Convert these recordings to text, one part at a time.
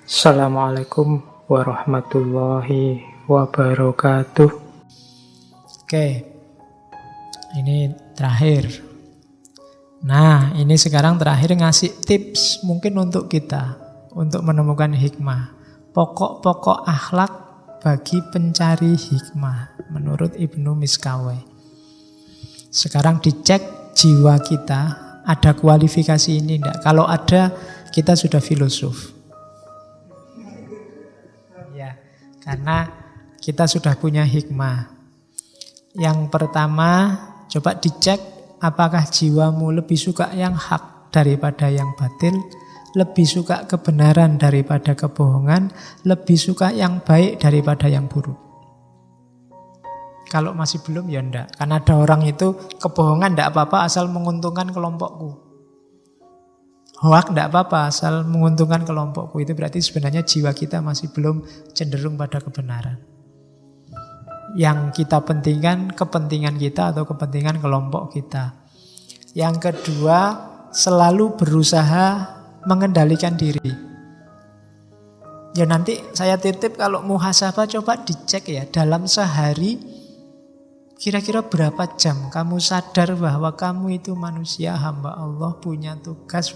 Assalamualaikum warahmatullahi wabarakatuh. Oke, ini terakhir. Nah, ini sekarang terakhir ngasih tips mungkin untuk kita, untuk menemukan hikmah. Pokok-pokok akhlak bagi pencari hikmah, menurut Ibnu Miskaweh. Sekarang dicek jiwa kita, ada kualifikasi ini enggak? Kalau ada, kita sudah filosof. Ya, karena kita sudah punya hikmah. Yang pertama, coba dicek apakah jiwamu lebih suka yang hak daripada yang batil, lebih suka kebenaran daripada kebohongan, lebih suka yang baik daripada yang buruk. Kalau masih belum ya enggak. Karena ada orang itu kebohongan enggak apa-apa asal menguntungkan kelompokku. Hoak enggak apa-apa asal menguntungkan kelompokku. Itu berarti sebenarnya jiwa kita masih belum cenderung pada kebenaran. Yang kita pentingkan kepentingan kita atau kepentingan kelompok kita. Yang kedua, selalu berusaha mengendalikan diri. Ya nanti saya titip kalau muhasabah coba dicek ya, dalam sehari kira-kira berapa jam kamu sadar bahwa kamu itu manusia, hamba Allah, punya tugas,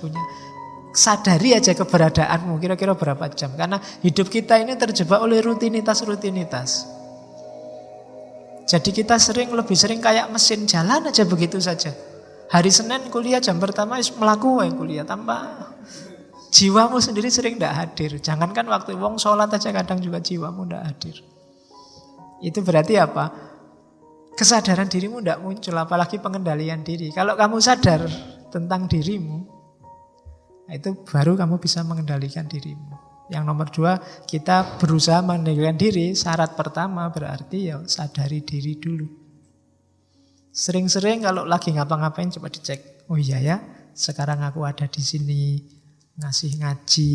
sadari aja keberadaanmu, kira-kira berapa jam. Karena hidup kita ini terjebak oleh rutinitas-rutinitas. Jadi kita lebih sering kayak mesin jalan aja begitu saja. Hari Senin kuliah jam pertama melakukan kuliah tanpa jiwamu sendiri sering tidak hadir. Jangankan waktu wong sholat aja kadang juga jiwamu tidak hadir. Itu berarti apa? Kesadaran dirimu tidak muncul, apalagi pengendalian diri. Kalau kamu sadar tentang dirimu, itu baru kamu bisa mengendalikan dirimu. Yang nomor dua, kita berusaha mengendalikan diri. Syarat pertama berarti ya sadari diri dulu. Sering-sering kalau lagi ngapa-ngapain coba dicek. Oh iya ya, sekarang aku ada di sini ngasih ngaji,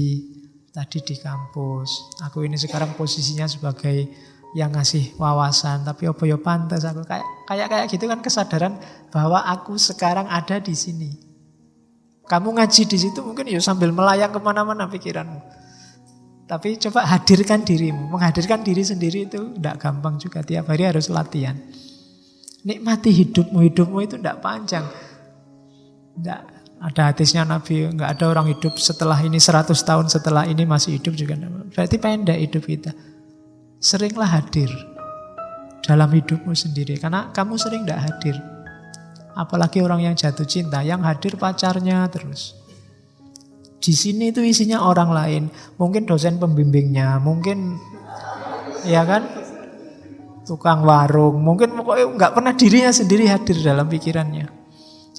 tadi di kampus. Aku ini sekarang posisinya sebagai yang ngasih wawasan, tapi apa ya pantas aku kayak gitu kan, kesadaran bahwa aku sekarang ada di sini. Kamu ngaji di situ mungkin ya sambil melayang kemana-mana pikiranmu. Tapi coba hadirkan dirimu. Menghadirkan diri sendiri itu tidak gampang juga. Tiap hari harus latihan. Nikmati hidupmu. Hidupmu itu tidak panjang. Tidak ada hadisnya Nabi, nggak ada orang hidup setelah ini 100 tahun setelah ini masih hidup juga. Berarti pendek hidup kita. Seringlah hadir dalam hidupmu sendiri. Karena kamu sering tidak hadir. Apalagi orang yang jatuh cinta, yang hadir pacarnya terus. Di sini itu isinya orang lain. Mungkin dosen pembimbingnya, mungkin ya kan, tukang warung. Mungkin pokoknya nggak pernah dirinya sendiri hadir dalam pikirannya.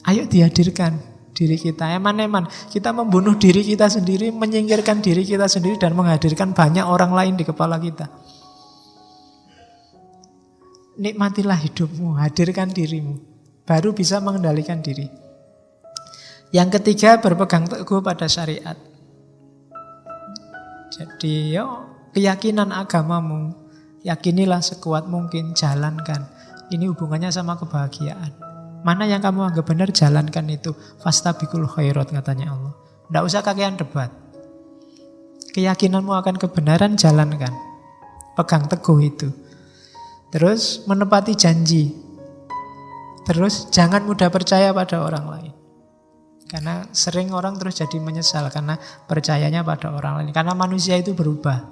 Ayo dihadirkan diri kita. Eman-eman kita membunuh diri kita sendiri, menyingkirkan diri kita sendiri, dan menghadirkan banyak orang lain di kepala kita. Nikmatilah hidupmu, hadirkan dirimu, baru bisa mengendalikan diri. Yang ketiga, berpegang teguh pada syariat. Jadi keyakinan agamamu, yakinilah sekuat mungkin, jalankan. Ini hubungannya sama kebahagiaan. Mana yang kamu anggap benar, jalankan itu. Fastabiqul khairat katanya Allah. Tidak usah kakean debat. Keyakinanmu akan kebenaran, jalankan. Pegang teguh itu. Terus menepati janji. Terus jangan mudah percaya pada orang lain. Karena sering orang terus jadi menyesal karena percayanya pada orang lain. Karena manusia itu berubah.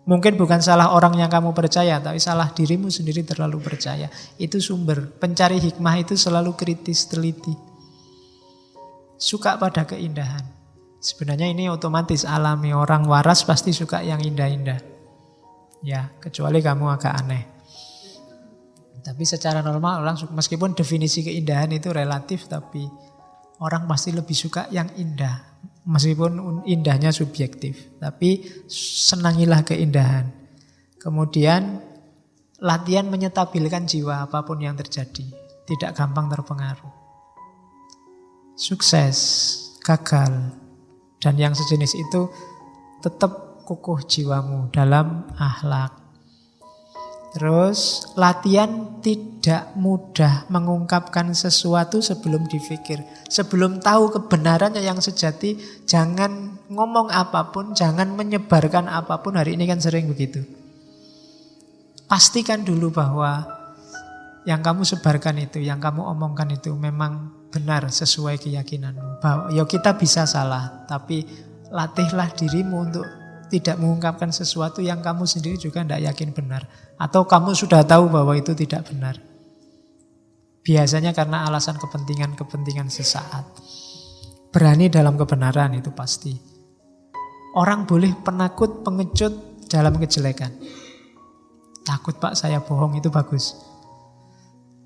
Mungkin bukan salah orang yang kamu percaya, tapi salah dirimu sendiri terlalu percaya. Itu sumber. Pencari hikmah itu selalu kritis, teliti. Suka pada keindahan. Sebenarnya ini otomatis alami. Orang waras pasti suka yang indah-indah. Ya, kecuali kamu agak aneh. Tapi secara normal orang meskipun definisi keindahan itu relatif, tapi orang pasti lebih suka yang indah. Meskipun indahnya subjektif, tapi senangilah keindahan. Kemudian latihan menyetabilkan jiwa apapun yang terjadi, tidak gampang terpengaruh. Sukses, gagal, dan yang sejenis itu tetap kukuh jiwamu dalam akhlak. Terus latihan tidak mudah mengungkapkan sesuatu sebelum dipikir. Sebelum tahu kebenarannya yang sejati, jangan ngomong apapun, jangan menyebarkan apapun. Hari ini kan sering begitu. Pastikan dulu bahwa yang kamu sebarkan itu, yang kamu omongkan itu memang benar sesuai keyakinanmu. Bahwa ya kita bisa salah, tapi latihlah dirimu untuk tidak mengungkapkan sesuatu yang kamu sendiri juga tidak yakin benar. Atau kamu sudah tahu bahwa itu tidak benar. Biasanya karena alasan kepentingan-kepentingan sesaat. Berani dalam kebenaran itu pasti. Orang boleh penakut, pengecut dalam kejelekan. Takut Pak saya bohong itu bagus.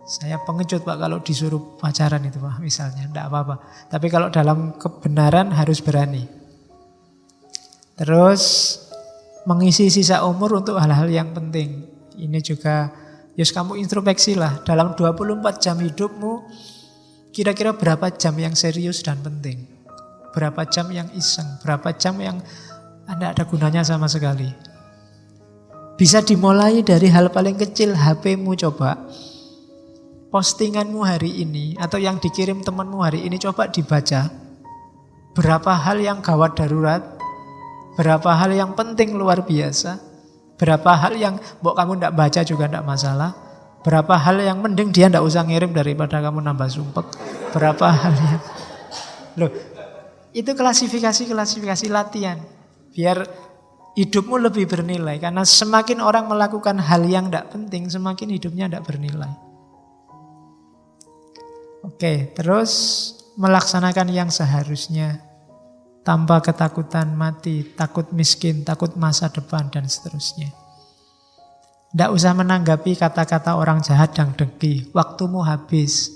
Saya pengecut Pak kalau disuruh pacaran itu Pak misalnya. Tidak apa-apa. Tapi kalau dalam kebenaran harus berani. Terus mengisi sisa umur untuk hal-hal yang penting. Ini juga, kamu introspeksi lah. Dalam 24 jam hidupmu, kira-kira berapa jam yang serius dan penting? Berapa jam yang iseng? Berapa jam yang tidak ada gunanya sama sekali? Bisa dimulai dari hal paling kecil, HP-mu coba. Postinganmu hari ini, atau yang dikirim temanmu hari ini, coba dibaca. Berapa hal yang gawat darurat? Berapa hal yang penting luar biasa? Berapa hal yang kamu tidak baca juga tidak masalah? Berapa hal yang mending dia tidak usah ngirim daripada kamu nambah sumpek? Berapa hal yang... Loh, itu klasifikasi latihan. Biar hidupmu lebih bernilai. Karena semakin orang melakukan hal yang tidak penting, semakin hidupnya tidak bernilai. Oke, terus melaksanakan yang seharusnya. Tanpa ketakutan mati, takut miskin, takut masa depan, dan seterusnya. Tidak usah menanggapi kata-kata orang jahat dan dengki. Waktumu habis.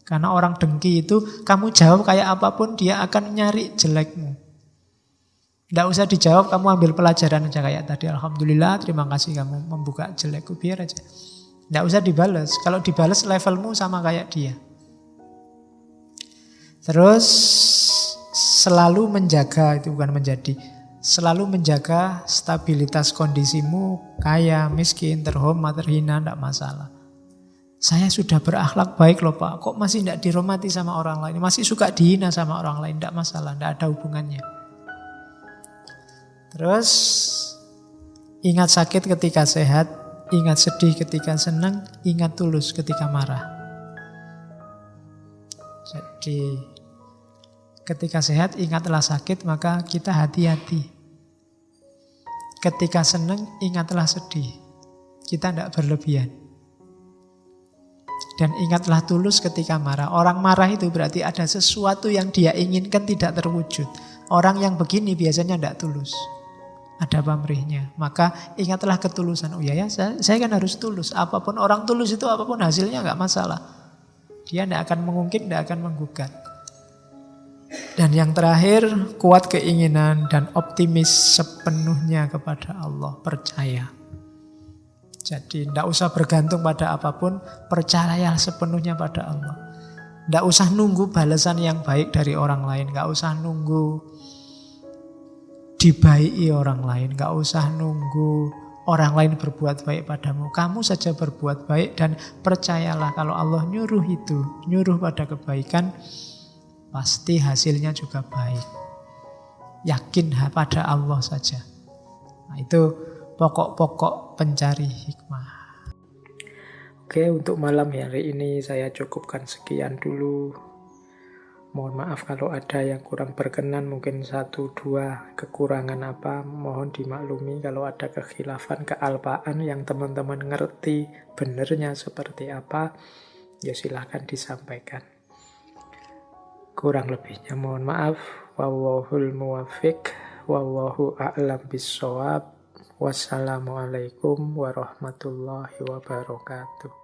Karena orang dengki itu, kamu jawab kayak apapun, dia akan nyari jelekmu. Tidak usah dijawab, kamu ambil pelajaran aja kayak tadi. Alhamdulillah, terima kasih kamu membuka jelekku, biar aja. Tidak usah dibalas. Kalau dibalas levelmu sama kayak dia. Terus selalu menjaga, itu bukan menjadi, selalu menjaga stabilitas kondisimu, kaya, miskin, terhormat, terhina, tidak masalah. Saya sudah berakhlak baik loh Pak, kok masih tidak dihormati sama orang lain, masih suka dihina sama orang lain, tidak masalah, tidak ada hubungannya. Terus ingat sakit ketika sehat, ingat sedih ketika senang, ingat tulus ketika marah. Jadi ketika sehat, ingatlah sakit, maka kita hati-hati. Ketika senang, ingatlah sedih. Kita tidak berlebihan. Dan ingatlah tulus ketika marah. Orang marah itu berarti ada sesuatu yang dia inginkan tidak terwujud. Orang yang begini biasanya tidak tulus. Ada pamrihnya. Maka ingatlah ketulusan. Oh ya, saya kan harus tulus. Apapun orang tulus itu, apapun hasilnya nggak masalah. Dia tidak akan mengungkit, tidak akan menggugat. Dan yang terakhir, kuat keinginan dan optimis sepenuhnya kepada Allah. Percaya. Jadi tidak usah bergantung pada apapun, percayalah sepenuhnya pada Allah. Tidak usah nunggu balasan yang baik dari orang lain. Tidak usah nunggu dibaiki orang lain. Tidak usah nunggu orang lain berbuat baik padamu. Kamu saja berbuat baik dan percayalah kalau Allah nyuruh itu, nyuruh pada kebaikan, pasti hasilnya juga baik. Yakin pada Allah saja. Nah, itu pokok-pokok pencari hikmah. Oke, untuk malam hari ini saya cukupkan sekian dulu. Mohon maaf kalau ada yang kurang berkenan, mungkin 1-2 kekurangan apa, mohon dimaklumi. Kalau ada kekhilafan, kealpaan yang teman-teman ngerti benernya seperti apa, ya silahkan disampaikan. Kurang lebihnya mohon maaf. Wallahul muwaffiq, wallahu a'lam bissawab. Wassalamualaikum warahmatullahi wabarakatuh.